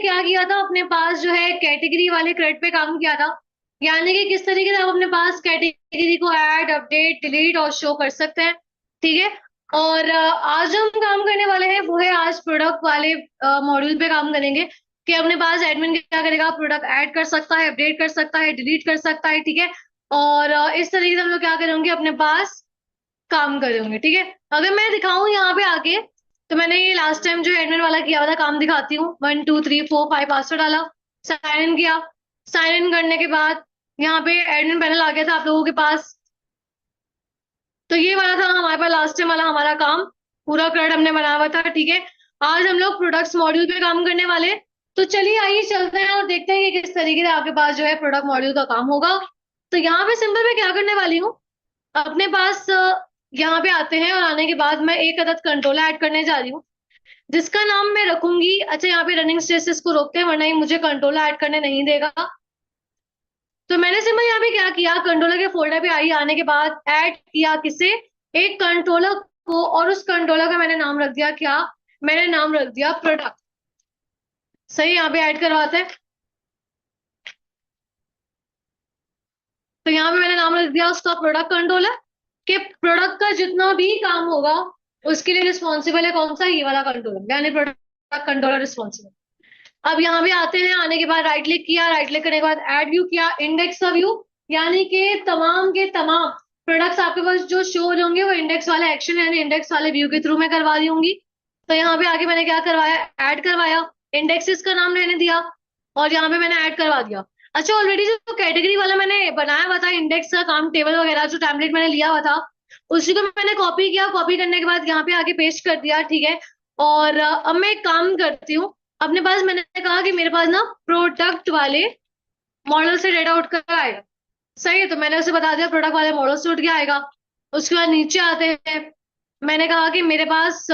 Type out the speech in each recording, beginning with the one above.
क्या किया था, अपने पास जो है कैटेगरी वाले क्रेड पे काम किया था। यानी कि किस तरीके से आप अपने पास कैटेगरी को ऐड, अपडेट, डिलीट और शो कर सकते हैं। ठीक है। और आज जो हम काम करने वाले हैं वो है आज प्रोडक्ट वाले मॉड्यूल पे काम करेंगे कि अपने पास एडमिन क्या करेगा, प्रोडक्ट ऐड कर सकता है, अपडेट कर सकता है, डिलीट कर सकता है। ठीक है। और इस तरीके से हम लोग क्या करेंगे, अपने पास काम करेंगे। ठीक है। अगर मैं दिखाऊं यहाँ पे आके, तो मैंने ये लास्ट टाइम जो एडमिन वाला किया हुआ था काम दिखाती हूँ। 1 2 3 4 5 पासवर्ड डाला, साइन इन किया। साइन इन करने के बाद यहाँ पे एडमिन पैनल आ गया था आप लोगों के पास। तो ये वाला था हमारे पास लास्ट टाइम वाला हमारा काम, पूरा क्रेड हमने बनाया हुआ था। ठीक है। आज हम लोग प्रोडक्ट्स मॉड्यूल पे काम करने वाले हैं। तो चलिए आइए चलते हैं और देखते हैं कि किस तरीके से आपके पास जो है प्रोडक्ट मॉड्यूल का काम होगा। तो यहाँ पे सिंपल मैं क्या करने वाली हूँ, अपने पास यहाँ पे आते हैं और आने के बाद मैं एक अदद कंट्रोलर ऐड करने जा रही हूँ, जिसका नाम मैं रखूंगी। अच्छा, यहाँ पे रनिंग स्टेटस को रोकते हैं वरना ये मुझे कंट्रोलर ऐड करने नहीं देगा। तो मैंने सिंपल यहाँ पे क्या किया, कंट्रोलर के फोल्डर पे आई, आने के बाद ऐड किया किसे, एक कंट्रोलर को, और उस कंट्रोलर का मैंने नाम रख दिया क्या, मैंने नाम रख दिया प्रोडक्ट। सही, यहाँ पे ऐड करवाते हैं। तो यहाँ पे मैंने नाम रख दिया उसका प्रोडक्ट कंट्रोलर, कि प्रोडक्ट का जितना भी काम होगा उसके लिए रिस्पॉन्सिबल है कौन सा, ये वाला कंट्रोलर, यानी प्रोडक्ट कंट्रोलर रिस्पॉन्सिबल। अब यहाँ पे आते हैं, आने के बाद राइट क्लिक किया, राइट क्लिक करने के बाद ऐड व्यू किया, इंडेक्स का व्यू, यानी कि तमाम के तमाम प्रोडक्ट्स आपके पास जो शो हो होंगे वो इंडेक्स वाले एक्शन यानी इंडेक्स वाले व्यू के थ्रू मैं करवा दी होंगी। तो यहाँ पे आगे मैंने क्या करवाया, ऐड करवाया, इंडेक्सेस का नाम रहने दिया और यहाँ पे मैंने ऐड करवा दिया। अच्छा, ऑलरेडी जो कैटेगरी वाला मैंने बनाया हुआ था इंडेक्स का काम, टेबल वगैरह जो टेम्पलेट मैंने लिया हुआ था, उसी को मैंने कॉपी किया। कॉपी करने के बाद यहाँ पे आके पेस्ट कर दिया। ठीक है। और अब मैं एक काम करती हूँ, अपने पास मैंने कहा कि मेरे पास ना प्रोडक्ट वाले मॉडल से डेटा उठ कर आएगा। सही है, तो मैंने उसे बता दिया प्रोडक्ट वाले मॉडल से उठ के आएगा। उसके बाद नीचे आते हैं, मैंने कहा कि मेरे पास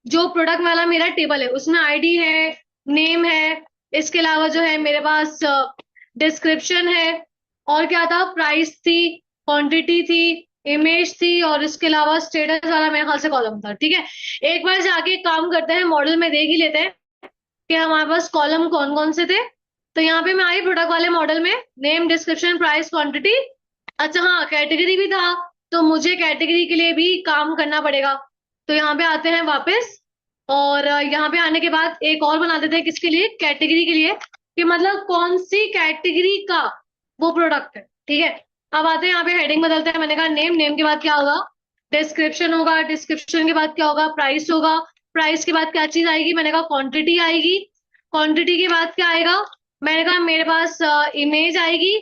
जो प्रोडक्ट वाला मेरा टेबल है उसमें आईडी है, नेम है, इसके अलावा जो है मेरे पास डिस्क्रिप्शन है, और क्या था, प्राइस थी, क्वांटिटी थी, इमेज थी, और इसके अलावा स्टेटस वाला मेरे ख्याल से कॉलम था। ठीक है। एक बार जाके काम करते हैं, मॉडल में देख ही लेते हैं कि हमारे पास कॉलम कौन कौन से थे। तो यहाँ पे मैं आई प्रोडक्ट वाले मॉडल में, नेम, डिस्क्रिप्शन, प्राइस, क्वांटिटी। अच्छा हाँ, कैटेगरी भी था, तो मुझे कैटेगरी के लिए भी काम करना पड़ेगा। तो यहाँ पे आते हैं वापस, और यहाँ पे आने के बाद एक और बना देते हैं, किसके लिए, कैटेगरी के लिए, कि मतलब कौन सी कैटेगरी का वो प्रोडक्ट है। ठीक है। अब आते हैं यहाँ पे, हेडिंग बदलते हैं। मैंने कहा नेम, नेम के बाद क्या होगा, डिस्क्रिप्शन होगा, डिस्क्रिप्शन के बाद क्या होगा, प्राइस होगा, प्राइस के बाद क्या चीज आएगी, मैंने कहा क्वांटिटी आएगी, क्वांटिटी के बाद क्या आएगा, मैंने कहा मेरे पास इमेज आएगी।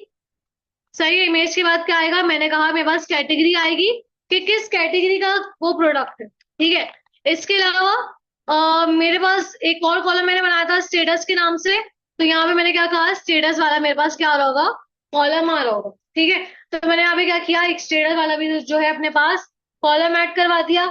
सही है, इमेज के बाद क्या आएगा, मैंने कहा मेरे पास कैटेगरी आएगी कि किस कैटेगरी का वो प्रोडक्ट है। ठीक है। इसके अलावा मेरे पास एक और कॉलम मैंने बनाया था स्टेटस के नाम से। तो यहाँ पे मैंने क्या कहा, स्टेटस वाला मेरे पास क्या आ रहा होगा, कॉलम आ रहा होगा। ठीक है। तो मैंने यहाँ पे क्या किया, एक स्टेटस वाला भी जो है अपने पास कॉलम ऐड करवा दिया।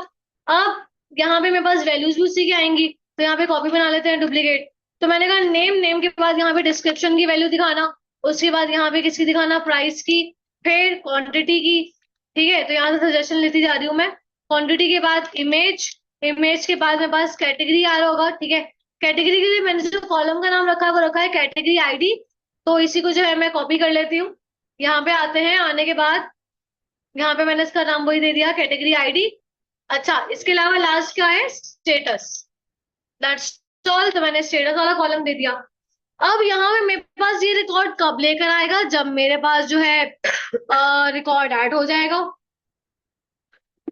अब यहाँ पे मेरे पास वैल्यूज भी उसी की आएंगी, तो यहाँ पे कॉपी बना लेते हैं, डुप्लीकेट। तो मैंने कहा नेम, नेम के बाद यहाँ पे डिस्क्रिप्शन की वैल्यू दिखाना, उसके बाद यहाँ पे किसकी दिखाना, प्राइस की, फिर क्वांटिटी की। ठीक है। तो यहाँ से सजेशन लेती जा रही हूँ मैं। क्वांटिटी के बाद इमेज, इमेज के बाद मेरे पास कैटेगरी आ रहा होगा। ठीक है। कैटेगरी के लिए मैंने जो कॉलम का नाम रखा है वो रखा है कैटेगरी आईडी। तो इसी को जो है मैं कॉपी कर लेती हूँ। यहाँ पे आते हैं, आने के बाद यहाँ पे मैंने इसका नाम वही दे दिया, कैटेगरी आईडी। अच्छा, इसके अलावा लास्ट क्या है, स्टेटस, दैट्स ऑल। तो मैंने स्टेटस वाला कॉलम दे दिया। अब यहाँ पे मेरे पास ये रिकॉर्ड कब लेकर आएगा, जब मेरे पास जो है रिकॉर्ड ऐड हो जाएगा।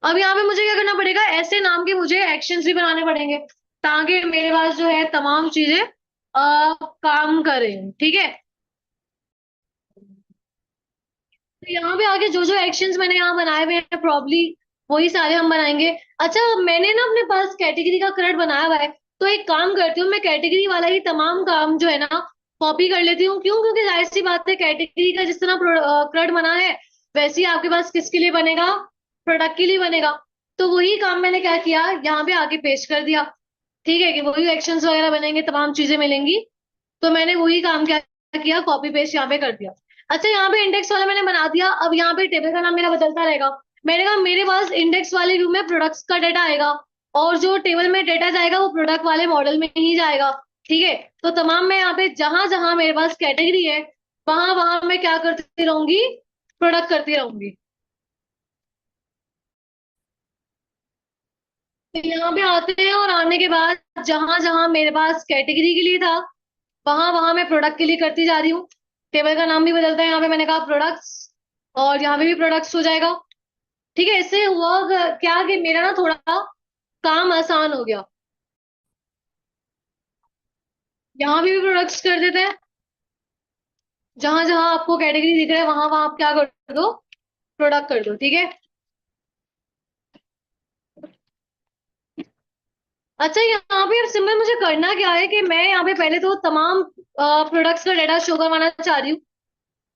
अब यहाँ पे मुझे क्या करना पड़ेगा, ऐसे नाम के मुझे एक्शंस भी बनाने पड़ेंगे ताकि मेरे पास जो है तमाम चीजें काम करें। ठीक है। तो यहाँ पे आगे जो जो एक्शंस मैंने यहाँ बनाए हुए हैं प्रॉब्ली वही सारे हम बनाएंगे। अच्छा, मैंने ना अपने पास कैटेगरी का क्रेड बनाया हुआ है, तो एक काम करती हूँ, मैं कैटेगरी वाला ही तमाम काम जो है ना कॉपी कर लेती हूँ। क्यों, क्योंकि जाहिर सी बात है कैटेगरी का जिस तरह क्रेड बना है वैसे ही आपके पास किसके लिए बनेगा, प्रोडक्ट के लिए बनेगा। तो वही काम मैंने क्या किया, यहाँ पे आगे पेस्ट कर दिया। ठीक है, कि वही एक्शंस वगैरह बनेंगे, तमाम चीजें मिलेंगी। तो मैंने वही काम क्या किया, कॉपी पेस्ट यहाँ पे कर दिया। अच्छा, यहाँ पे इंडेक्स वाला मैंने बना दिया। अब यहाँ पे टेबल का नाम मेरा बदलता रहेगा। मैंने कहा मेरे पास इंडेक्स वाले व्यू में प्रोडक्ट्स का डेटा आएगा, और जो टेबल में डेटा जाएगा वो प्रोडक्ट वाले मॉडल में ही जाएगा। ठीक है। तो तमाम मैं यहाँ पे जहां जहां मेरे पास कैटेगरी है वहां वहां मैं क्या करती रहूंगी, प्रोडक्ट करती रहूंगी। तो यहाँ पे आते हैं और आने के बाद जहां जहां मेरे पास कैटेगरी के लिए था वहां वहां मैं प्रोडक्ट के लिए करती जा रही हूँ। टेबल का नाम भी बदलता है, यहाँ पे मैंने कहा प्रोडक्ट्स, और यहाँ पे भी प्रोडक्ट्स हो जाएगा। ठीक है, इससे हुआ क्या कि मेरा ना थोड़ा काम आसान हो गया। यहाँ भी प्रोडक्ट्स कर देते हैं, जहां जहां आपको कैटेगरी दिख रहा है वहां वहां आप क्या कर दो, प्रोडक्ट कर दो। ठीक है। अच्छा, यहाँ पे सिंपल मुझे करना क्या है कि मैं यहाँ पे पहले तो तमाम प्रोडक्ट्स का डाटा शो करवाना चाह रही हूँ।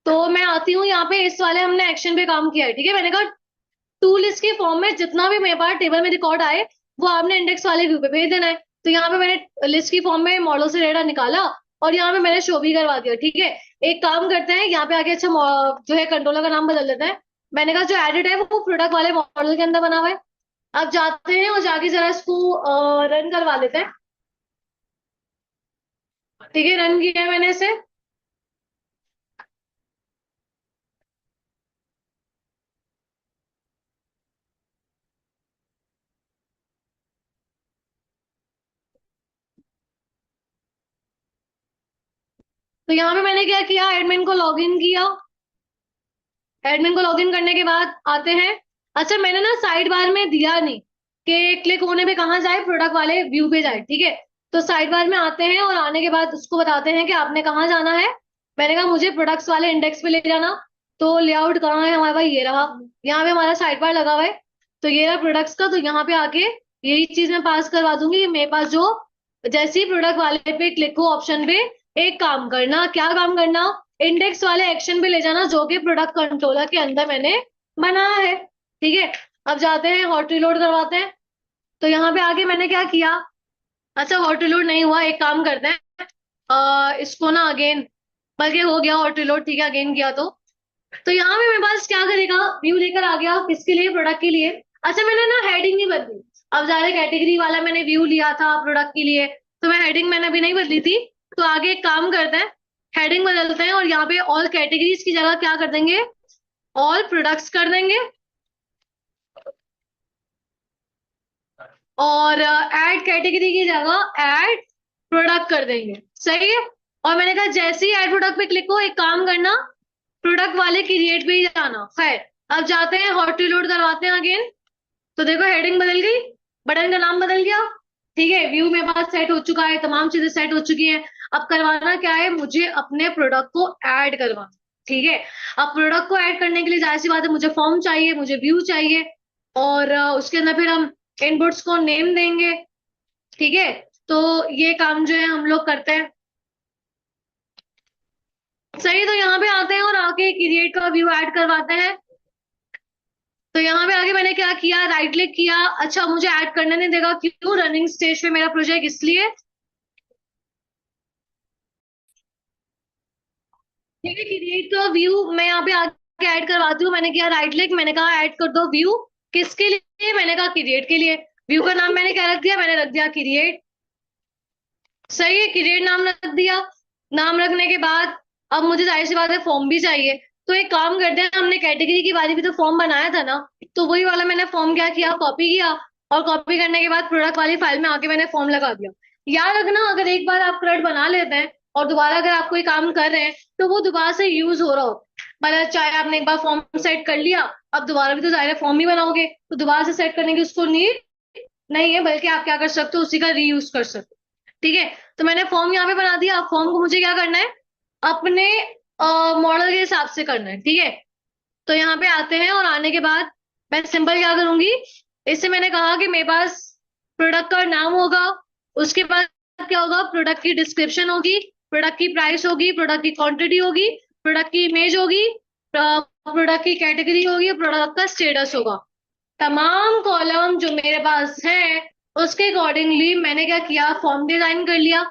तो मैं आती हूँ यहाँ पे, इस वाले हमने एक्शन पे काम किया है। ठीक है, मैंने कहा टू लिस्ट के फॉर्म में जितना भी मेरे पास टेबल में रिकॉर्ड आए वो आपने इंडेक्स वाले व्यू पे भेज देना है। तो यहाँ पे मैंने लिस्ट की फॉर्म में मॉडल से डेटा निकाला और यहाँ पे मैंने शो भी करवा दिया। ठीक है, एक काम करते हैं यहाँ पे आगे, अच्छा जो है कंट्रोलर का नाम बदल देते हैं। मैंने कहा जो एडिट है वो प्रोडक्ट वाले मॉडल के अंदर बना हुआ है। अब जाते हैं और जाके जरा इसको रन करवा लेते हैं। ठीक है, रन किया है मैंने इसे। तो यहाँ पे मैंने क्या किया, एडमिन को लॉगिन किया। एडमिन को लॉगिन करने के बाद आते हैं। अच्छा, मैंने ना साइड बार में दिया नहीं कि क्लिक होने पे कहाँ जाए, प्रोडक्ट वाले व्यू पे जाए। ठीक है, तो साइड बार में आते हैं और आने के बाद उसको बताते हैं कि आपने कहाँ जाना है। मैंने कहा मुझे प्रोडक्ट्स वाले इंडेक्स पे ले जाना। तो लेआउट कहाँ है हमारे पास, ये रहा। यहाँ पे हमारा साइड बार लगा हुआ है। तो ये रहा प्रोडक्ट्स का। तो यहाँ पे आके यही चीज मैं पास करवा दूंगी कि मेरे पास जो, जैसे ही प्रोडक्ट वाले पे क्लिक हो ऑप्शन पे, एक काम करना, क्या काम करना, इंडेक्स वाले एक्शन पे ले जाना जो कि प्रोडक्ट कंट्रोलर के अंदर मैंने बनाया है। ठीक है, अब जाते हैं हॉट रिलोड करवाते हैं। तो यहाँ पे आगे मैंने क्या किया, अच्छा हॉट रिलोड नहीं हुआ, एक काम करते हैं, इसको ना अगेन, बल्कि हो गया हॉट रिलोड। ठीक है, अगेन किया तो यहाँ पे मेरे पास क्या करेगा, व्यू लेकर आ गया, किसके लिए, प्रोडक्ट के लिए। अच्छा, मैंने ना हेडिंग नहीं बदली। अब जा रहे कैटेगरी वाला मैंने व्यू लिया था प्रोडक्ट के लिए, तो मैं हेडिंग मैंने अभी नहीं बदली थी। तो आगे एक काम करते हैं, हेडिंग बदलते हैं और यहाँ पे ऑल कैटेगरीज की जगह क्या कर देंगे, ऑल प्रोडक्ट्स कर देंगे। और ऐड कैटेगरी की जगह ऐड प्रोडक्ट कर देंगे। सही है। और मैंने कहा जैसे ही ऐड प्रोडक्ट पे क्लिक हो, एक काम करना, प्रोडक्ट वाले क्रिएट पे ही जाना। खैर, अब जाते हैं हॉट रिलोड करवाते हैं अगेन। तो देखो हेडिंग बदल गई, बटन का नाम बदल गया। ठीक है, व्यू मेरे पास सेट हो चुका है, तमाम चीजें सेट हो चुकी हैं। अब करवाना क्या है, मुझे अपने प्रोडक्ट को ऐड करवाना। ठीक है, अब प्रोडक्ट को ऐड करने के लिए जाहिर सी बात है, मुझे फॉर्म चाहिए, मुझे व्यू चाहिए, और उसके अंदर फिर हम इनपुट्स को नेम देंगे। ठीक है, तो ये काम जो है हम लोग करते हैं। सही, तो यहाँ पे आते हैं और आके क्रिएट का व्यू ऐड करवाते हैं। तो यहाँ पे आगे मैंने क्या किया, राइट क्लिक किया। अच्छा, मुझे ऐड करने नहीं देगा, क्यों, रनिंग स्टेज पे मेरा प्रोजेक्ट, इसलिए। ठीक है, क्रिएट का व्यू मैं यहाँ पे आके ऐड करवाती हूँ। मैंने किया राइट क्लिक, मैंने कहा ऐड कर दो व्यू, किसके लिए, मैंने कहा क्रिएट के लिए। व्यू का नाम मैंने क्या रख दिया, मैंने रख दिया क्रिएट। सही है, क्रिएट नाम रख दिया। नाम रखने के बाद अब मुझे जाहिर सी बात है फॉर्म भी चाहिए। तो एक काम करते हैं, हमने कैटेगरी की बारी भी तो फॉर्म बनाया था ना, तो वही वाला मैंने फॉर्म क्या किया, कॉपी किया। और कॉपी करने के बाद प्रोडक्ट वाली फाइल में आके मैंने फॉर्म लगा दिया। याद रखना, अगर एक बार आप क्रड बना लेते हैं और दोबारा अगर आप कोई काम कर रहे हैं तो वो दोबारा से यूज हो रहा हो। मतलब चाहे आपने एक बार फॉर्म सेट कर लिया, अब दोबारा भी तो जाहिर है फॉर्म ही बनाओगे, तो दोबारा से सेट करने की उसको नीड नहीं है, बल्कि आप क्या कर सकते हो, उसी का रीयूज कर सकते हो। ठीक है, तो मैंने फॉर्म यहाँ पे बना दिया। अब फॉर्म को मुझे क्या करना है, अपने मॉडल के हिसाब से करना है। ठीक है, तो यहाँ पे आते हैं और आने के बाद मैं सिंपल क्या करूंगी, इससे मैंने कहा कि मेरे पास प्रोडक्ट का नाम होगा, उसके बाद क्या होगा, प्रोडक्ट की डिस्क्रिप्शन होगी, प्रोडक्ट की प्राइस होगी, प्रोडक्ट की क्वांटिटी होगी, प्रोडक्ट की इमेज होगी, प्रोडक्ट की कैटेगरी होगी, प्रोडक्ट का स्टेटस होगा। तमाम कॉलम जो मेरे पास है उसके अकॉर्डिंगली मैंने क्या किया, फॉर्म डिजाइन कर लिया।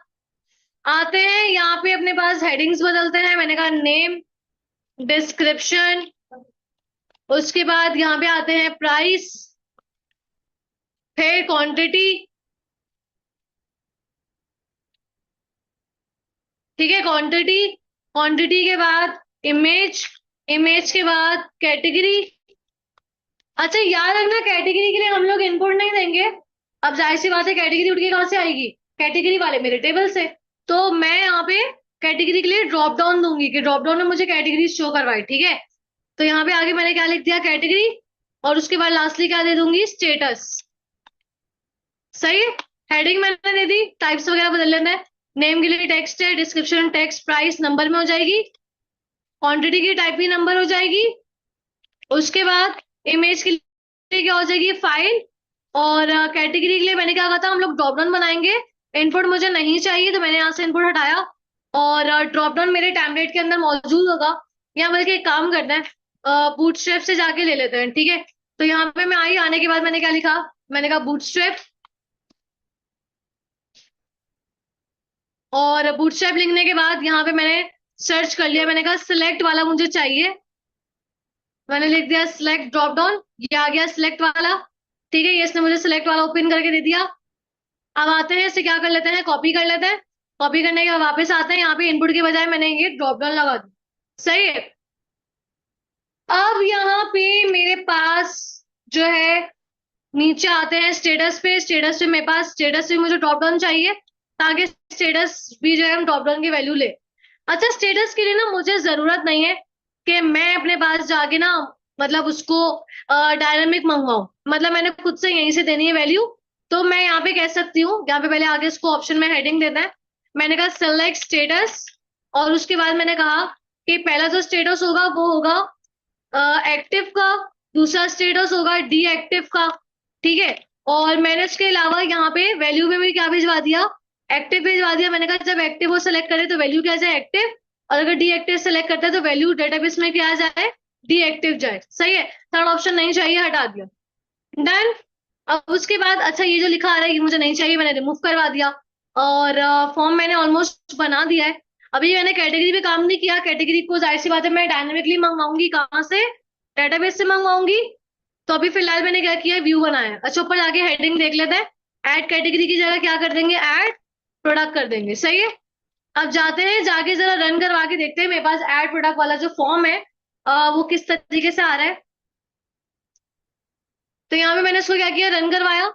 आते हैं यहाँ पे अपने पास हेडिंग्स बदलते हैं। मैंने कहा नेम, डिस्क्रिप्शन, उसके बाद यहाँ पे आते हैं प्राइस, फिर क्वांटिटी, ठीक है, क्वांटिटी, क्वांटिटी के बाद इमेज, इमेज के बाद कैटेगरी। अच्छा याद रखना, कैटेगरी के लिए हम लोग इनपुट नहीं देंगे। अब जाहिर सी बात है, कैटेगरी उठ के कहां से आएगी, कैटेगरी वाले मेरे टेबल से। तो मैं यहाँ पे कैटेगरी के लिए ड्रॉप डाउन दूंगी कि ड्रॉप डाउन में मुझे कैटेगरी शो करवाए। ठीक है, तो यहाँ पे आगे मैंने क्या लिख दिया, कैटेगरी, और उसके बाद लास्टली क्या दे दूंगी, स्टेटस। सही है, हेडिंग मैंने दे दी, टाइप्स वगैरह बदल लेना है। नेम के लिए टेक्स्ट है, डिस्क्रिप्शन टेक्स्ट, प्राइस नंबर में हो जाएगी, क्वांटिटी की टाइप भी नंबर हो जाएगी। उसके बाद इमेज के लिए क्या हो जाएगी, फाइल। और कैटेगरी के लिए मैंने क्या कहा था, हम लोग ड्रॉप डाउन बनाएंगे। इनपुट मुझे नहीं चाहिए तो मैंने यहाँ से इनपुट हटाया, और ड्रॉप डाउन मेरे टेम्पलेट के अंदर मौजूद होगा। या बल्कि एक काम करना है, बूटस्ट्रैप से जाके ले लेते हैं। ठीक है, तो यहाँ पे मैं आई, आने के बाद मैंने क्या लिखा, मैंने कहा बूटस्ट्रैप। और बूटस्ट्रैप लिखने के बाद यहाँ पे मैंने सर्च कर लिया, मैंने कहा सिलेक्ट वाला मुझे चाहिए। मैंने लिख दिया सिलेक्ट ड्रॉप डाउन, ये आ गया सिलेक्ट वाला। ठीक है, ये इसने मुझे सिलेक्ट वाला ओपन करके दे दिया। अब आते हैं, इसे क्या कर लेते हैं, कॉपी कर लेते हैं। कॉपी करने के बाद वापस आते हैं, यहाँ पे इनपुट के बजाय मैंने ये ड्रॉप डाउन लगा दी। सही है, अब यहाँ पे मेरे पास जो है, नीचे आते हैं स्टेटस पे। स्टेटस पे मेरे पास, स्टेटस पे मुझे ड्रॉप डाउन चाहिए ताकि स्टेटस भी जो है हम ड्रॉप डाउन की वैल्यू ले। अच्छा, स्टेटस के लिए ना मुझे जरूरत नहीं है कि मैं अपने पास जाके ना, मतलब उसको डायनामिक मंगवाऊं, मतलब मैंने खुद से यहीं से देनी है वैल्यू। तो मैं यहाँ पे कह सकती हूँ, यहाँ पे पहले आगे इसको ऑप्शन में हेडिंग देना है। मैंने कहा सेलेक्ट स्टेटस, और उसके बाद मैंने कहा कि पहला जो स्टेटस होगा वो होगा एक्टिव का, दूसरा स्टेटस होगा डीएक्टिव का। ठीक है, और मैंने इसके अलावा यहाँ पे वैल्यू में भी क्या भिजवा दिया, एक्टिव भिजवा दिया। मैंने कहा जब एक्टिव वो सेलेक्ट करे तो वैल्यू क्या जाए, एक्टिव। और अगर डीएक्टिव सेलेक्ट करता है तो वैल्यू डेटाबेस में क्या जाए, डीएक्टिव जाए। सही है, थर्ड ऑप्शन नहीं चाहिए, हटा दिया, डन। अब उसके बाद अच्छा, ये जो लिखा आ रहा है ये मुझे नहीं चाहिए, मैंने रिमूव करवा दिया। और फॉर्म मैंने ऑलमोस्ट बना दिया है। अभी मैंने कैटेगरी पे काम नहीं किया, कैटेगरी को जाहिर सी बात है मैं डायनेमिकली मंगवाऊंगी, कहाँ से, डेटाबेस से मंगवाऊंगी। तो अभी फिलहाल मैंने क्या किया है, व्यू बनाया है। अच्छा, ऊपर जाके हेडिंग देख लेते हैं, ऐड कैटेगरी की जगह क्या कर देंगे, ऐड प्रोडक्ट कर देंगे। सही है, अब जाते हैं, जाके जरा रन करवा के देखते हैं मेरे पास ऐड प्रोडक्ट वाला जो फॉर्म है वो किस तरीके से आ रहा है। तो यहाँ पे मैंने इसको क्या किया, रन करवाया।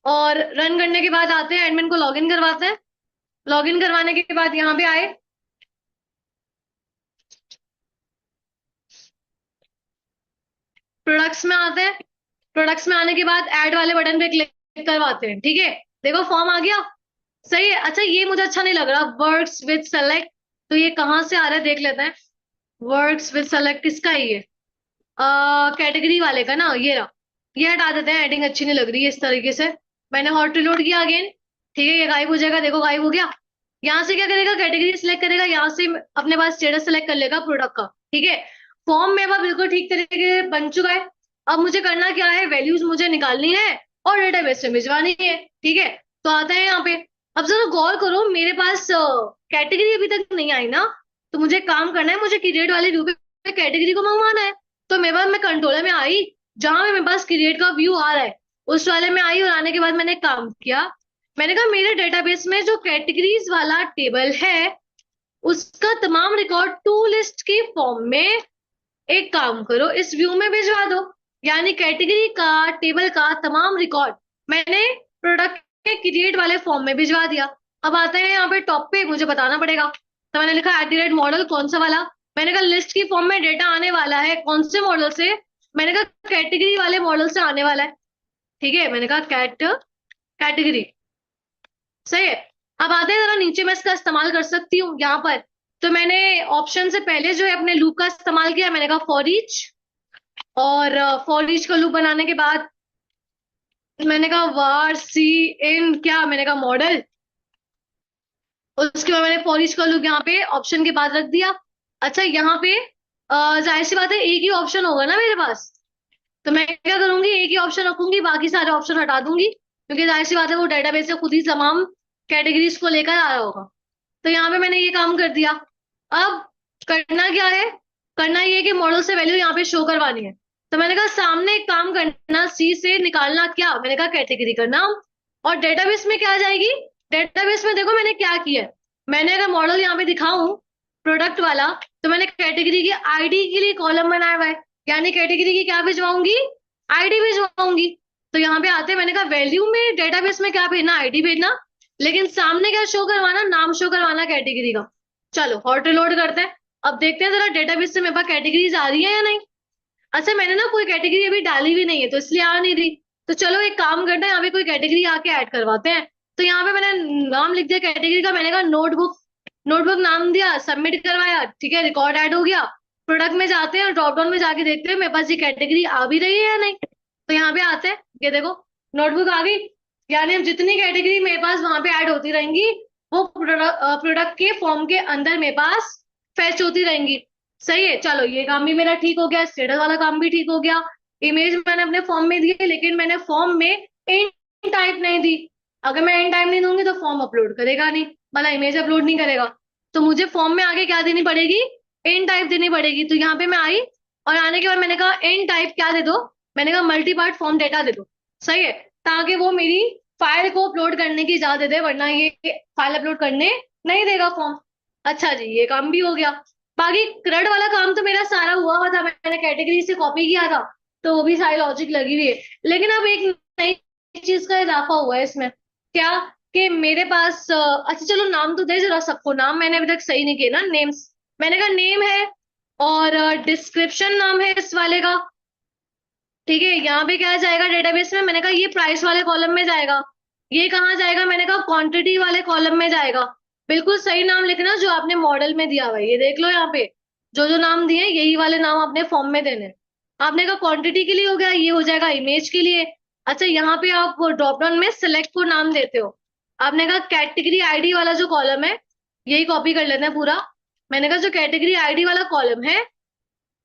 और रन करने के बाद आते हैं, एडमिन को लॉगिन करवाते हैं। लॉगिन करवाने के बाद यहाँ पे आए, प्रोडक्ट्स में आते हैं। प्रोडक्ट्स में आने के बाद ऐड वाले बटन पे क्लिक करवाते हैं। ठीक है, देखो फॉर्म आ गया। सही है, अच्छा ये मुझे अच्छा नहीं लग रहा, वर्ड्स विद सेलेक्ट। तो ये कहाँ से आ रहा है देख लेते हैं, वर्ड्स विद सेलेक्ट किसका है ये, कैटेगरी वाले का ना, ये रहा। ये हटा देते हैं, एडिंग अच्छी नहीं लग रही है इस तरीके से। मैंने हॉट रिलोड किया अगेन। ठीक है, ये गायब हो जाएगा, देखो गायब हो गया। यहाँ से क्या करेगा, कैटेगरी सिलेक्ट करेगा, यहाँ से अपने पास स्टेटस सेलेक्ट कर लेगा प्रोडक्ट का। ठीक है, फॉर्म में अब बिल्कुल ठीक तरीके से बन चुका है। अब मुझे करना क्या है, वैल्यूज मुझे निकालनी है और डेटाबेस में भिजवानी है। ठीक है, तो आता है यहाँ पे। अब जरा गौर करो, मेरे पास कैटेगरी अभी तक नहीं आई ना, तो मुझे काम करना है, मुझे क्रिएट वाले व्यू पे कैटेगरी को मंगवाना है। तो मेरे पास, मैं कंट्रोलर में आई, जहां पे मेरे पास क्रिएट का व्यू आ रहा है उस वाले में आई, और आने के बाद मैंने काम किया। मैंने कहा मेरे डेटाबेस में जो कैटेगरीज वाला टेबल है उसका तमाम रिकॉर्ड टू लिस्ट की फॉर्म में, एक काम करो इस व्यू में भिजवा दो। यानी कैटेगरी का टेबल का तमाम रिकॉर्ड मैंने प्रोडक्ट के क्रिएट वाले फॉर्म में भिजवा दिया। अब आते हैं यहाँ पे टॉप पे, मुझे बताना पड़ेगा। तो मैंने लिखा @मॉडल, कौन सा वाला, मैंने कहा लिस्ट की फॉर्म में डेटा आने वाला है कौन से मॉडल से, मैंने कहा कैटेगरी वाले मॉडल से आने वाला है। ठीक है, मैंने कहा कैटेगरी। सही है, अब आते हैं जरा नीचे, मैं इसका इस्तेमाल कर सकती हूँ यहाँ पर। तो मैंने ऑप्शन से पहले जो है अपने लूप का इस्तेमाल किया, मैंने कहा फॉर ईच। और फॉर ईच का लूप बनाने के बाद मैंने कहा वार सी इन क्या, मैंने कहा मॉडल। उसके बाद मैंने फॉर ईच का लूप यहाँ पे ऑप्शन के बाद रख दिया। अच्छा, यहाँ पे जाहिर सी बात है एक ही ऑप्शन होगा ना मेरे पास, तो मैं क्या करूंगी, एक ही ऑप्शन रखूंगी, बाकी सारे ऑप्शन हटा दूंगी, क्योंकि जाहिर सी बात है वो डेटाबेस से खुद ही तमाम कैटेगरीज को लेकर आ रहा होगा। तो यहाँ पे मैंने ये काम कर दिया। अब करना क्या है, करना ये है कि मॉडल से वैल्यू यहाँ पे शो करवानी है। तो मैंने कहा सामने एक काम करना, सी से निकालना क्या, मैंने कहा कैटेगरी का नाम। और डेटाबेस में क्या आ जाएगी, डेटाबेस में देखो मैंने क्या किया है, मैंने अगर मॉडल यहाँ पे दिखाऊं प्रोडक्ट वाला, तो मैंने कैटेगरी की आईडी के लिए कॉलम बनाया हुआ है, यानी कैटेगरी की क्या भिजवाऊंगी, आईडी भिजवाऊंगी। तो यहाँ पे आते हैं, मैंने कहा वैल्यू में डेटाबेस में क्या भेजना, आईडी भेजना, लेकिन सामने क्या शो करवाना, नाम शो करवाना कैटेगरी का। चलो हॉट रिलोड करते हैं, अब देखते हैं जरा डेटाबेस से मेरे पास कैटेगरीज आ रही है या नहीं। अच्छा मैंने ना कोई कैटेगरी अभी डाली भी नहीं है, तो इसलिए आ नहीं रही। तो चलो एक काम करते हैं, यहाँ पे कोई कैटेगरी आके ऐड करवाते हैं। तो यहाँ पे मैंने नाम लिख दिया कैटेगरी का, मैंने कहा नोटबुक, नोटबुक नाम दिया, सबमिट करवाया, ठीक है, रिकॉर्ड ऐड हो गया। प्रोडक्ट में जाते हैं और ड्रॉप डाउन में जाके देखते हैं मेरे पास ये कैटेगरी आ भी रही है या नहीं। तो यहाँ पे आते हैं, ये देखो नोटबुक आ गई, यानी अब जितनी कैटेगरी मेरे पास वहां पे ऐड होती रहेंगी, वो प्रोडक्ट के फॉर्म के अंदर मेरे पास फेच होती रहेंगी। सही है, चलो ये काम भी मेरा ठीक हो गया, स्टेटस वाला काम भी ठीक हो गया। इमेज मैंने अपने फॉर्म में दी है, लेकिन मैंने फॉर्म में इन टाइप नहीं दी। अगर मैं इन टाइप नहीं दूंगी तो फॉर्म अपलोड करेगा नहीं, मतलब इमेज अपलोड नहीं करेगा। तो मुझे फॉर्म में आगे क्या देनी पड़ेगी, इन टाइप देनी पड़ेगी। तो यहाँ पे मैं आई और आने के बाद मैंने कहा इन टाइप क्या दे दो, मैंने कहा मल्टी पार्ट फॉर्म डेटा दे दो। सही है, ताकि वो मेरी फाइल को अपलोड करने की इजाजत दे दे, वरना ये फाइल अपलोड करने नहीं देगा फॉर्म। अच्छा जी, ये काम भी हो गया। बाकी क्रड वाला काम तो मेरा सारा हुआ था, मैंने कैटेगरी से कॉपी किया था, तो वो भी सारी लॉजिक लगी हुई है। लेकिन अब एक नई चीज का इजाफा हुआ है इसमें, क्या, कि मेरे पास अच्छा चलो नाम तो दे जरा सबको, नाम मैंने अभी तक सही नहीं किया ना, नेम्स। मैंने कहा नेम है और डिस्क्रिप्शन नाम है इस वाले का, ठीक है। यहाँ पे क्या जाएगा डेटाबेस में, मैंने कहा ये प्राइस वाले कॉलम में जाएगा। ये कहाँ जाएगा, मैंने कहा क्वांटिटी वाले कॉलम में जाएगा। बिल्कुल सही नाम लिखना जो आपने मॉडल में दिया हुआ है, ये देख लो यहाँ पे जो जो नाम दिए हैं, यही वाले नाम आपने फॉर्म में देने हैं। आपने कहा क्वांटिटी के लिए हो गया, ये हो जाएगा इमेज के लिए। अच्छा यहाँ पे आप ड्रॉप डाउन में सिलेक्ट को नाम देते हो। आपने कहा कैटेगरी आईडी वाला जो कॉलम है, यही कॉपी कर लेना है पूरा। मैंने कहा जो कैटेगरी आईडी वाला कॉलम है,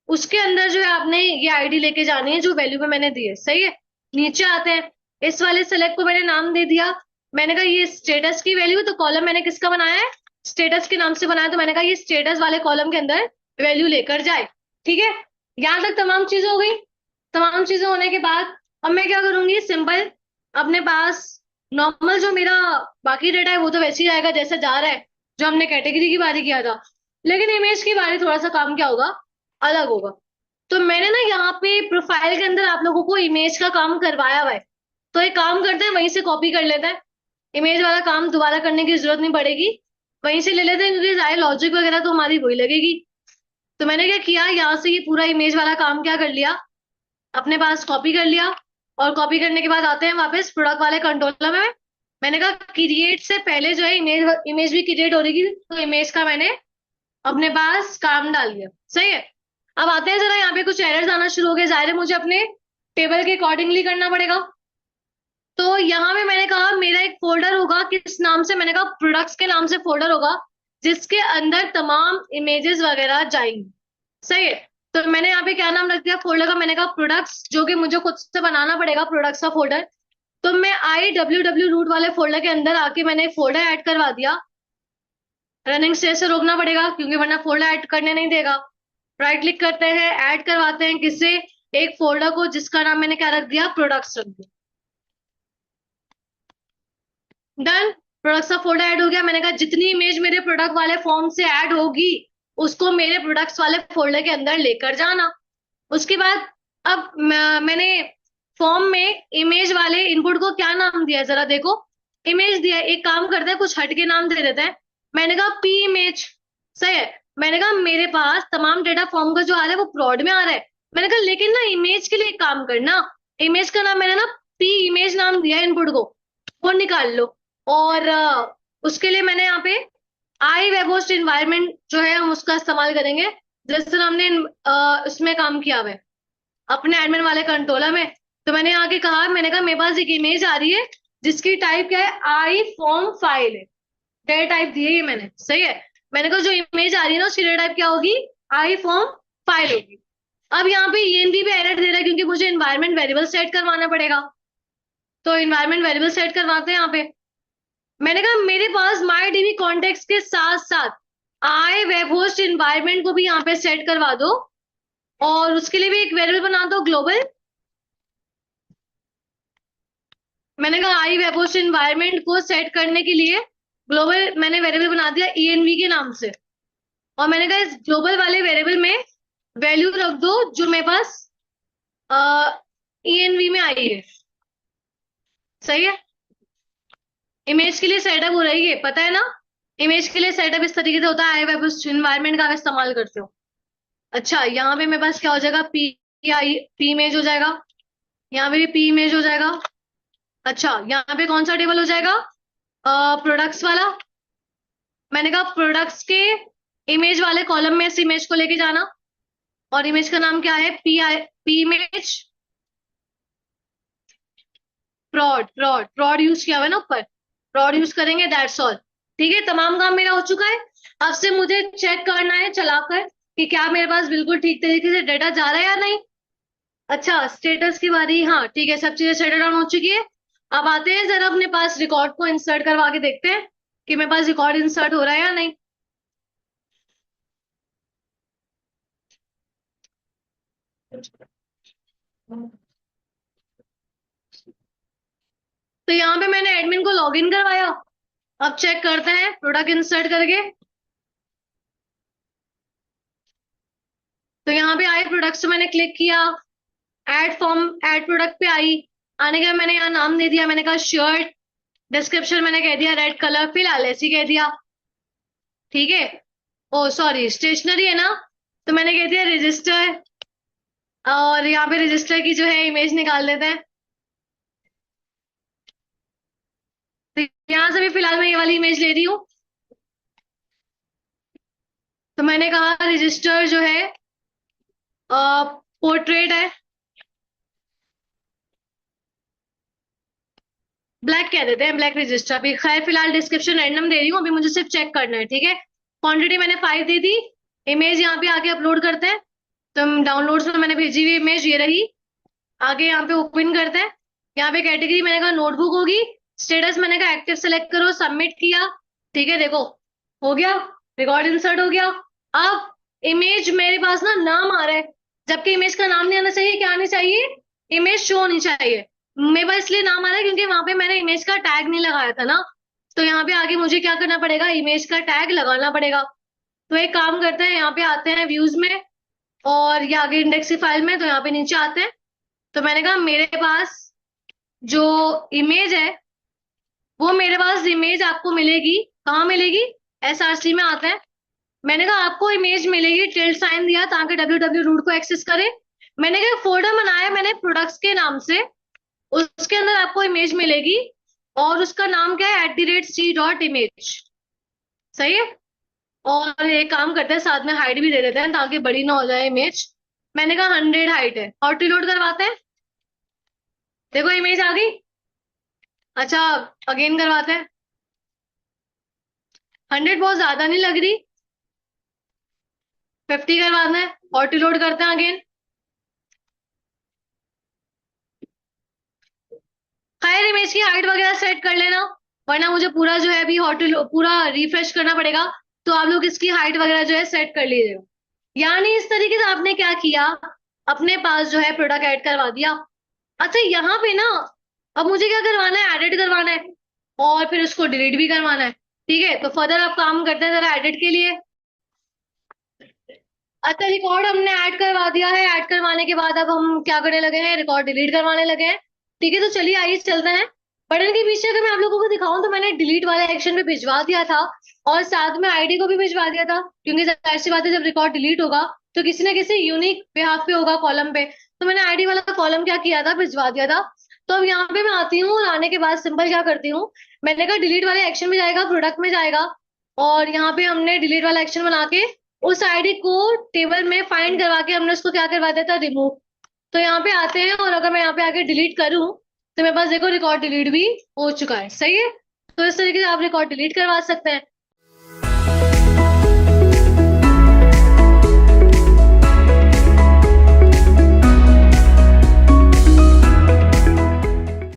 उसके अंदर जो है आपने ये आईडी लेके जानी है जो वैल्यू में मैंने दी है। सही है, नीचे आते हैं, इस वाले सेलेक्ट को मैंने नाम दे दिया। मैंने कहा ये स्टेटस की वैल्यू, तो कॉलम मैंने किसका बनाया है, स्टेटस के नाम से बनाया, तो मैंने कहा ये स्टेटस वाले कॉलम के अंदर वैल्यू लेकर जाए। ठीक है, यहां तक तमाम चीजें हो गई। तमाम चीजें होने के बाद अब मैं क्या करूंगी, सिंपल अपने पास नॉर्मल जो मेरा बाकी डेटा है वो तो वैसे ही आएगा जैसा जा रहा है, जो हमने कैटेगरी की बारी किया था। लेकिन इमेज की बारी थोड़ा सा काम क्या होगा, अलग होगा। तो मैंने ना यहाँ पे प्रोफाइल के अंदर आप लोगों को इमेज का काम करवाया हुआ है, तो एक काम करते हैं वहीं से कॉपी कर लेते हैं। इमेज वाला काम दोबारा करने की जरूरत नहीं पड़ेगी, वहीं से ले लेते हैं, क्योंकि सारे लॉजिक वगैरह तो हमारी वही लगेगी। तो मैंने क्या किया, यहाँ से ये पूरा इमेज वाला काम क्या कर लिया, अपने पास कॉपी कर लिया। और कॉपी करने के बाद आते हैं वापस प्रोडक्ट वाले कंट्रोलर में। मैंने कहा क्रिएट से पहले जो है इमेज इमेज भी क्रिएट हो रही थी, तो इमेज का मैंने अपने पास काम डाल दिया। सही है, अब आते हैं जरा, यहाँ पे कुछ एरर्स आना शुरू हो गए, जाहिर है मुझे अपने टेबल के अकॉर्डिंगली करना पड़ेगा। तो यहाँ पे मैंने कहा मेरा एक फोल्डर होगा, किस नाम से, मैंने कहा प्रोडक्ट्स के नाम से फोल्डर होगा, जिसके अंदर तमाम इमेजेस वगैरह जाएंगी। सही है, तो मैंने यहाँ पे क्या नाम रख दिया फोल्डर का, मैंने कहा प्रोडक्ट्स, जो कि मुझे खुद से बनाना पड़ेगा प्रोडक्ट्स का फोल्डर। तो मैं IWW रूट वाले फोल्डर के अंदर आके मैंने एक फोल्डर ऐड करवा दिया। रनिंग स्टेज से रोकना पड़ेगा क्योंकि वरना फोल्डर ऐड करने नहीं देगा। राइट क्लिक करते हैं, ऐड करवाते हैं किससे, एक फोल्डर को जिसका नाम मैंने क्या रख दिया, प्रोडक्ट्स रख दिया। डन, प्रोडक्ट्स का फोल्डर ऐड हो गया। मैंने कहा जितनी इमेज मेरे प्रोडक्ट वाले फॉर्म से ऐड होगी उसको मेरे प्रोडक्ट्स वाले फोल्डर के अंदर लेकर जाना। उसके बाद अब मैंने फॉर्म में इमेज वाले इनपुट को क्या नाम दिया है, जरा देखो, इमेज दिया है। एक काम करते हैं कुछ हट के नाम दे देते हैं, मैंने कहा पी इमेज। सही है, मैंने कहा मेरे पास तमाम डेटा फॉर्म का जो आ रहा है वो प्रोड में आ रहा है। मैंने कहा लेकिन ना इमेज के लिए एक काम करना, इमेज का नाम मैंने ना पी इमेज नाम दिया है इनपुट को, वो निकाल लो। और उसके लिए मैंने यहाँ पे आई वेब होस्ट इन्वायरमेंट जो है हम उसका इस्तेमाल करेंगे, जिस तरह हमने उसमें काम किया हुआ है अपने एडमिन वाले कंट्रोलर में। तो मैंने आके कहा, मैंने कहा मेरे पास एक इमेज आ रही है जिसकी टाइप क्या है, आई फॉर्म फाइल है, डेटा टाइप दी है ये मैंने। सही है, मैंने कहा जो इमेज आ रही है ना उसकी डेटा टाइप क्या होगी, आई फॉर्म फाइल होगी। अब यहाँ पे ENV पे एरर दे रहा है क्योंकि मुझे इन्वायरमेंट वेरिएबल सेट करवाना पड़ेगा। तो इन्वायरमेंट वेरिएबल सेट करवाते हैं यहाँ पे। मैंने कहा मेरे पास MyDB कॉन्टेक्स्ट के साथ साथ आई वेब होस्ट इन्वायरमेंट को भी यहाँ पे सेट करवा दो, और उसके लिए भी एक वेरिएबल बना दो ग्लोबल। मैंने कहा आई वेब होस्ट इन्वायरमेंट को सेट करने के लिए ग्लोबल मैंने वेरिएबल बना दिया ENV के नाम से, और मैंने कहा इस ग्लोबल वाले वेरिएबल में वैल्यू रख दो जो मेरे पास ENV में आई है। सही है। इमेज के लिए सेटअप हो रही है, पता है ना। इमेज के लिए सेटअप इस तरीके से होता है, आप उस एनवायरमेंट का आप इस्तेमाल करते हो। अच्छा, यहाँ पे मेरे पास क्या हो जाएगा, पी इमेज हो जाएगा, यहाँ पे भी पी इमेज हो जाएगा। अच्छा, यहाँ पे कौन सा टेबल हो जाएगा, प्रोडक्ट्स वाला। मैंने कहा प्रोडक्ट्स के इमेज वाले कॉलम में इस इमेज को लेके जाना, और इमेज का नाम क्या है, पी इमेज प्रॉड यूज किया हुआ है ना ऊपर, प्रॉड यूज करेंगे, दैट्स ऑल। ठीक है, तमाम काम मेरा हो चुका है। अब से मुझे चेक करना है चलाकर कि क्या मेरे पास बिल्कुल ठीक तरीके से डेटा जा रहा है या नहीं। अच्छा, स्टेटस की बारी, हाँ ठीक है, सब चीजें सेटल डाउन हो चुकी है। अब आते हैं जरा अपने पास रिकॉर्ड को इंसर्ट करवा के देखते हैं कि मेरे पास रिकॉर्ड इंसर्ट हो रहा है या नहीं। तो यहाँ पे मैंने एडमिन को लॉगिन करवाया। अब चेक करते हैं प्रोडक्ट इंसर्ट करके। तो यहाँ पे आए प्रोडक्ट्स, मैंने क्लिक किया, ऐड फॉर्म ऐड प्रोडक्ट पे आई। आने के बाद मैंने यहाँ नाम दे दिया, मैंने कहा शर्ट। डिस्क्रिप्शन मैंने कह दिया रेड कलर, फिलहाल ऐसे ही कह दिया। ठीक है। ओ सॉरी, स्टेशनरी है ना, तो मैंने कह दिया रजिस्टर, और यहाँ पे रजिस्टर की जो है इमेज निकाल लेते हैं। तो यहाँ से भी फिलहाल मैं ये वाली इमेज ले रही हूँ। तो मैंने कहा रजिस्टर जो है पोर्ट्रेट है, ब्लैक कह देते हैं, ब्लैक रजिस्टर। अभी खैर फिलहाल डिस्क्रिप्शन रैंडम दे रही हूँ, अभी मुझे सिर्फ चेक करना है। ठीक है, क्वांटिटी मैंने 5 दे दी। इमेज यहाँ पे आके अपलोड करते हैं। तो डाउनलोड्स में मैंने भेजी हुई इमेज ये रही। आगे यहाँ पे ओपन करते हैं। यहाँ पे कैटेगरी मैंने कहा नोटबुक होगी। स्टेटस मैंने कहा एक्टिव सेलेक्ट करो, सबमिट किया। ठीक है, देखो हो गया, रिकॉर्ड इंसर्ट हो गया। अब इमेज मेरे पास ना नाम आ रहा है, जबकि इमेज का नाम नहीं आना चाहिए। क्या आनी चाहिए, इमेज शो होनी चाहिए। मेरे पास इसलिए नाम आ रहा है क्योंकि वहां पे मैंने इमेज का टैग नहीं लगाया था ना। तो यहाँ पे आगे मुझे क्या करना पड़ेगा, इमेज का टैग लगाना पड़ेगा। तो एक काम करते हैं, यहाँ पे आते हैं व्यूज में, और ये आगे इंडेक्स की फाइल में, तो यहाँ पे नीचे आते हैं। तो मैंने कहा मेरे पास जो इमेज है, वो मेरे पास इमेज आपको मिलेगी, कहाँ मिलेगी, SRC में आते हैं। मैंने कहा आपको इमेज मिलेगी, टिल्ड साइन दिया ताकि www रूट को एक्सेस करे। मैंने कहा फोल्डर बनाया मैंने प्रोडक्ट्स के नाम से, उसके अंदर आपको इमेज मिलेगी, और उसका नाम क्या है, @c.image। सही है। और एक काम करते हैं, साथ में हाइट भी दे देते हैं ताकि बड़ी ना हो जाए इमेज। मैंने कहा 100 हाइट है, और रिलोड करवाते हैं। देखो इमेज आ गई। अच्छा, अगेन करवाते हैं। 100 बहुत ज्यादा नहीं लग रही, 50 करवाना है, और रिलोड करते हैं अगेन। खैर इमेज की हाइट वगैरह सेट कर लेना, वरना मुझे पूरा जो है अभी पूरा रिफ्रेश करना पड़ेगा। तो आप लोग इसकी हाइट वगैरह जो है सेट कर लीजिएगा। यानी इस तरीके से आपने क्या किया, अपने पास जो है प्रोडक्ट ऐड करवा दिया। अच्छा, यहाँ पे ना अब मुझे क्या करवाना है, एडिट करवाना है, और फिर उसको डिलीट भी करवाना है। ठीक है, तो फर्दर आप काम करते हैं जरा एडिट के लिए। अच्छा, रिकॉर्ड हमने ऐड करवा दिया है। ऐड करवाने के बाद अब हम क्या करने लगे हैं, रिकॉर्ड डिलीट करवाने लगे हैं। ठीक है, तो चलिए आइए चलते हैं। बटन के पीछे अगर मैं आप लोगों को दिखाऊं तो मैंने डिलीट वाले एक्शन पे भिजवा दिया था, और साथ में आईडी को भी भिजवा दिया था, क्योंकि जाहिर सी बात है जब रिकॉर्ड डिलीट होगा तो किसी ना किसी यूनिक बिहाफ पे होगा कॉलम पे। तो मैंने आईडी वाला कॉलम क्या किया था, भिजवा दिया था। तो अब यहाँ पे मैं आती हूँ, और आने के बाद सिंपल क्या करती हूँ, मैंने कहा डिलीट वाले एक्शन में जाएगा, प्रोडक्ट में जाएगा, और यहाँ पे हमने डिलीट वाला एक्शन बना के उस आईडी को टेबल में फाइंड करवा के हमने उसको क्या करवा दिया था, रिमूव। तो यहाँ पे आते हैं, और अगर मैं यहाँ पे आके डिलीट करूँ तो मेरे पास देखो रिकॉर्ड डिलीट भी हो चुका है। सही है। तो इस तरीके से आप रिकॉर्ड डिलीट करवा सकते हैं।